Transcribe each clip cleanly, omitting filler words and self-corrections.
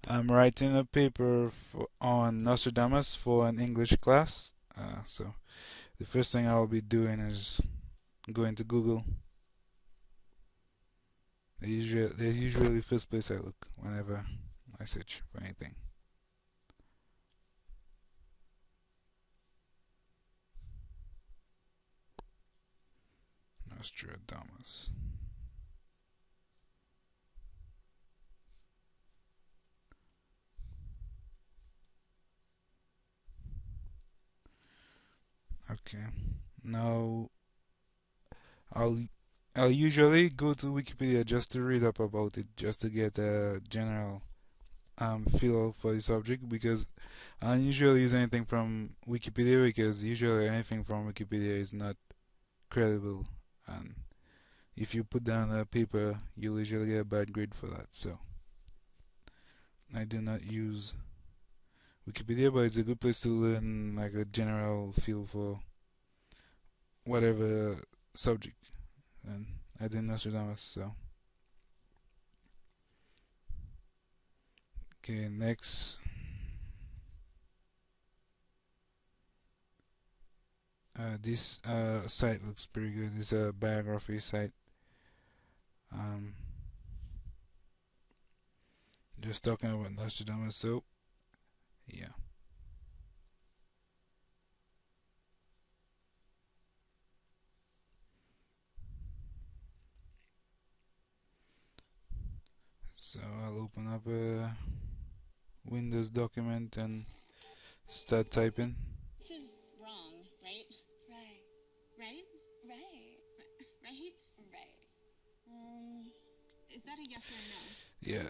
I'm writing a paper on Nostradamus for an English class. So the first thing I'll be doing is going to Google. There's usually the first place I look whenever I search for anything. Nostradamus. Okay. Now I'll I'll usually go to Wikipedia just to read up about it, just to get a general feel for the subject because I don't usually use anything from Wikipedia because usually anything from Wikipedia is not credible, and if you put down a paper, you'll usually get a bad grade for that. So I do not use Wikipedia, but it's a good place to learn like a general feel for whatever subject. And I did Nostradamus, so okay. Next, this site looks pretty good. It's a biography site. Um, just talking about Nostradamus. So yeah. So I'll open up a Windows document and start typing. This is wrong, right? Right. Right? Right. Right? Right. Is that a yes or a no? Yeah,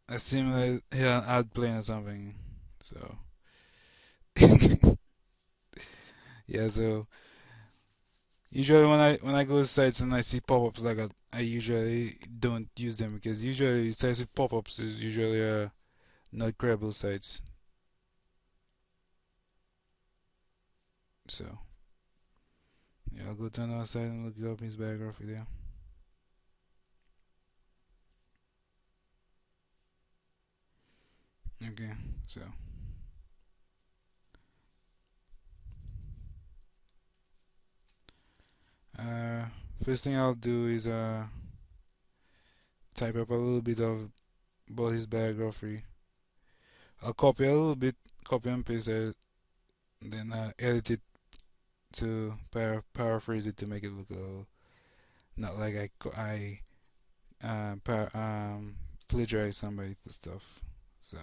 I seem like yeah, an ad playing or something. So yeah, so usually when I go to sites and I see pop-ups like that, I usually don't use them because usually sites with pop-ups is usually not credible sites. So yeah, I'll go to another site and look up his biography there. Okay, so uh, first thing I'll do is type up a little bit of about his biography. I'll copy a little bit, copy and paste it, then edit it to paraphrase it to make it look a little, not like I plagiarize somebody stuff. So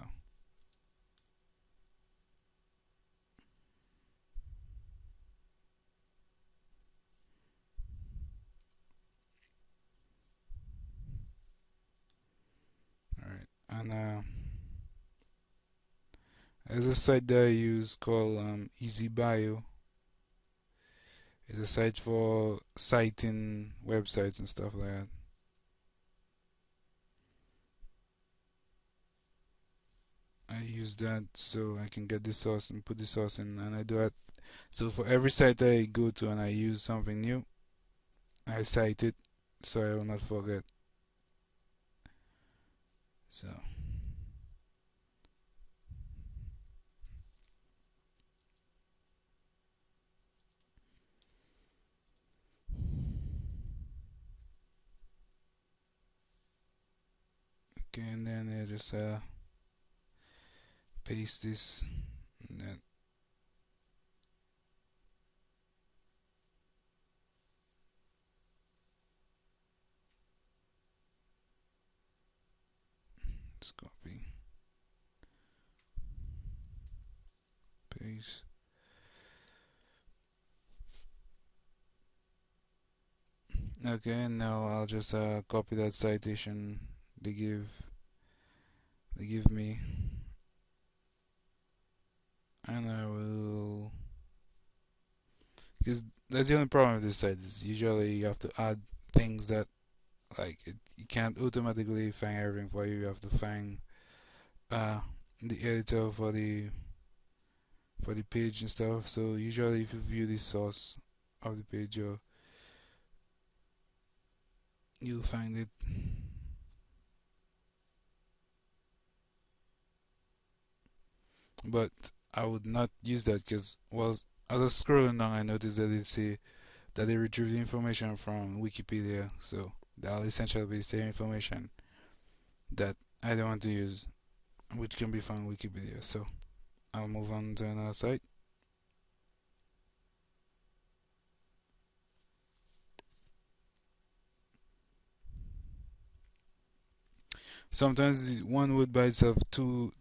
all right, and there's a site that I use called Easy Bio. It's a site for citing websites and stuff like that. I use that so I can get the source and put the source in, and I do that. So for every site I go to and I use something new, I cite it so I will not forget. So okay, and then I just paste this, and then just copy, paste. Okay, and now I'll just copy that citation they give me, and I will. Because that's the only problem with this site is usually you have to add things that like you can't automatically find everything for you. You have to find uh the editor for the page and stuff. So usually if you view the source of the page, you'll find it. but I would not use that because, well, as I was scrolling down, I noticed that it say that they retrieve the information from Wikipedia, so that'll essentially be the same information that I don't want to use, which can be found on Wikipedia. So I'll move on to another site. Sometimes one would by itself too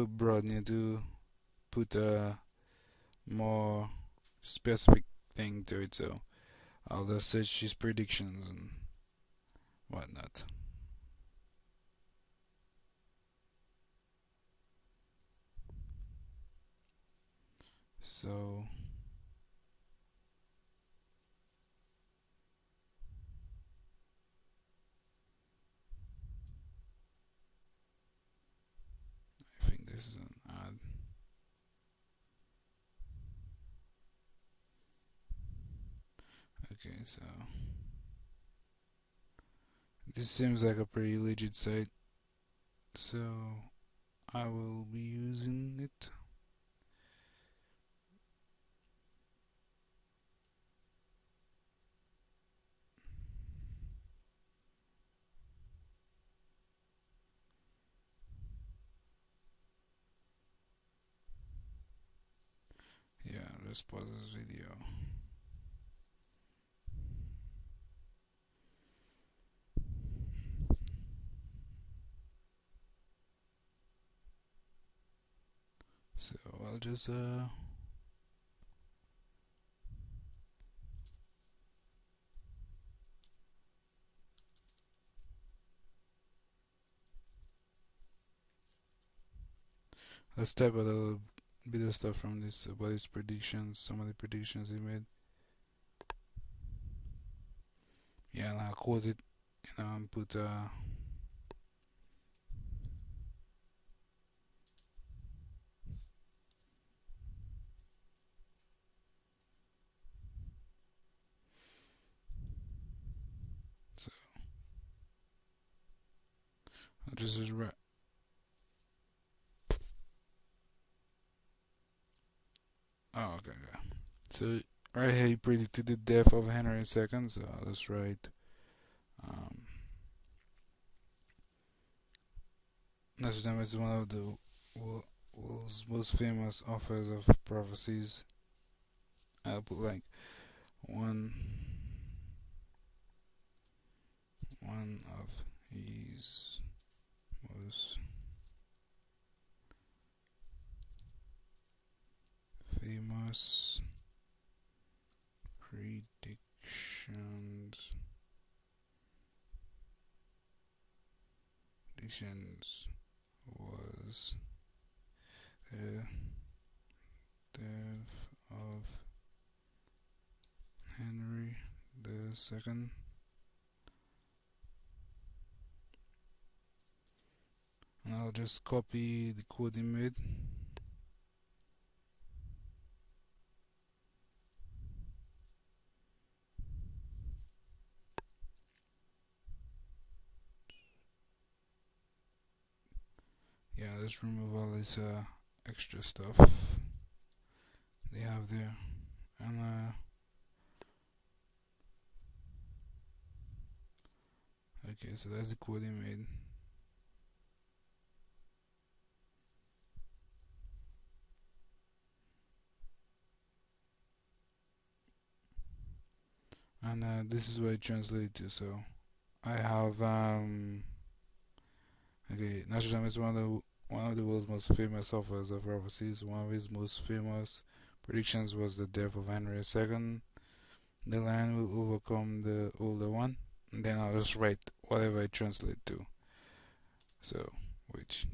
broad. You need to put a more specific thing to it. So I'll just search his predictions and whatnot. So I think this is an ad. Okay, so this seems like a pretty legit site. So I will be using it. Yeah, let's pause this video. So I'll just let's type a little bit of stuff from this about his predictions, some of the predictions he made. Yeah, and I'll quote it, and put so I'll just write. Oh, okay, okay. So right here he predicted the death of Henry II. So I'll just write. Um, Nostradamus is one of the world's most famous authors of prophecies. I'll put like one one of his most famous predictions predictions was the death of Henry II. And I'll just copy the code he made. Yeah, let's remove all this extra stuff they have there. And okay, so that's the code he made. And this is what it translates to. So I have okay, Nostradamus is one of the world's most famous authors of prophecies. One of his most famous predictions was the death of Henry II. The lion will overcome the older one. And then I'll just write whatever I translate to. So, which.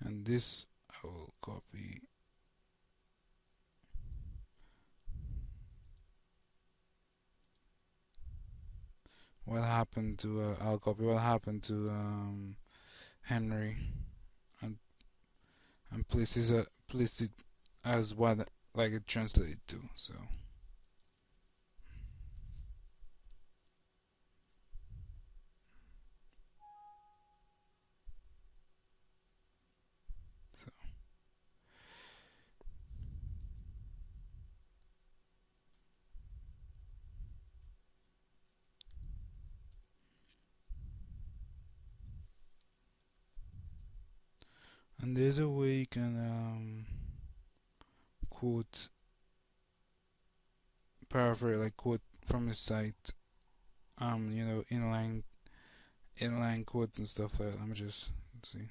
And this I will copy. What happened to, I'll copy what happened to Henry and, place it as what like it translated to. So and there's a way you can quote, paraphrase, like quote from a site, inline quotes and stuff like that. Let me just see.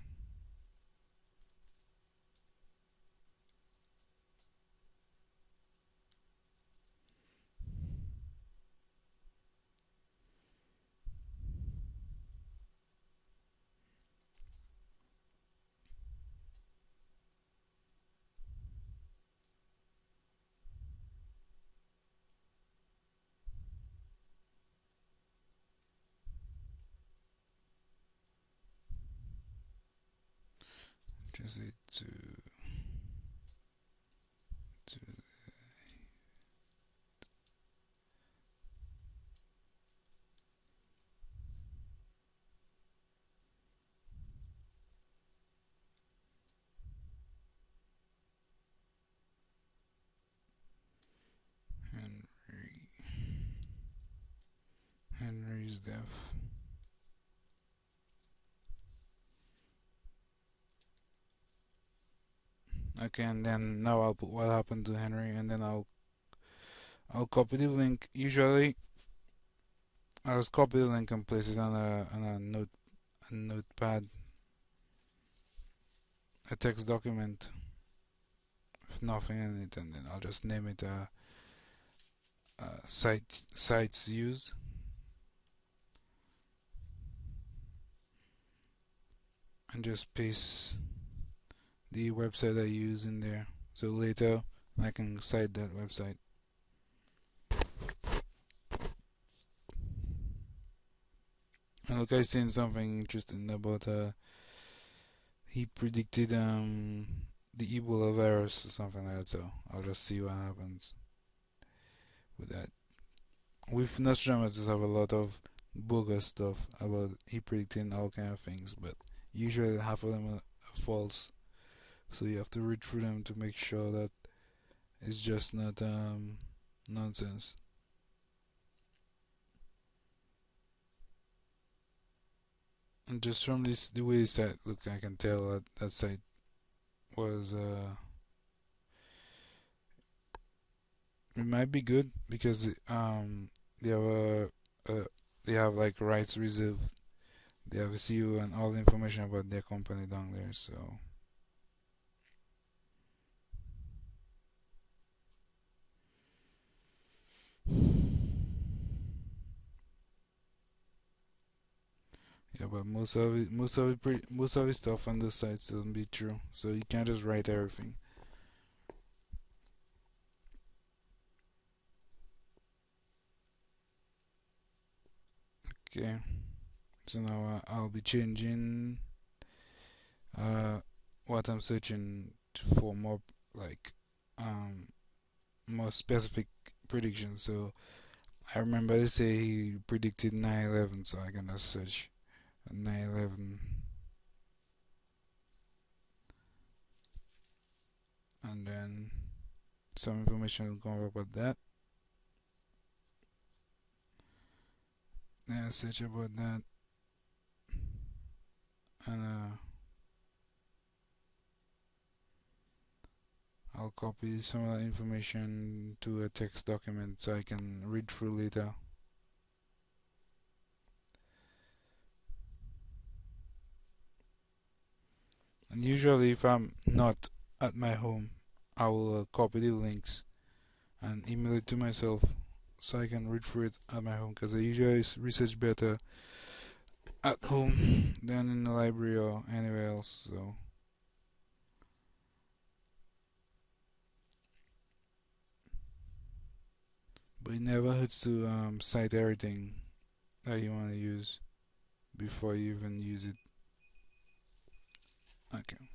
Translate to Henry. Henry's death. Okay, and then now I'll put what happened to Henry, and then I'll copy the link. Usually, I'll just copy the link and place it on a notepad, a text document with nothing in it, and then I'll just name it sites used, and just paste the website I use in there. So later I can cite that website. And look, I seen something interesting about he predicted the Ebola virus or something like that. So I'll just see what happens with that. With Nostradamus, just have a lot of bogus stuff about he predicting all kind of things, but usually half of them are false. So you have to read through them to make sure that it's just not nonsense. And just from this, the way it's site look, I can tell that that site was it might be good because they have uh, they have like rights reserved. They have a CEO and all the information about their company down there. So yeah, but most of the stuff on those sites doesn't be true. So you can't just write everything. Okay, so now I'll be changing uh what I'm searching for more like um more specific predictions. So I remember they say he predicted 9/11, so I'm gonna search 9/11, and then some information will come up about that. Then I search about that, and I'll copy some of that information to a text document so I can read through later. And usually, if I'm not at my home, I will copy the links and email it to myself so I can read through it at my home because I usually research better at home than in the library or anywhere else. So, but it never hurts to cite everything that you want to use before you even use it. Okay.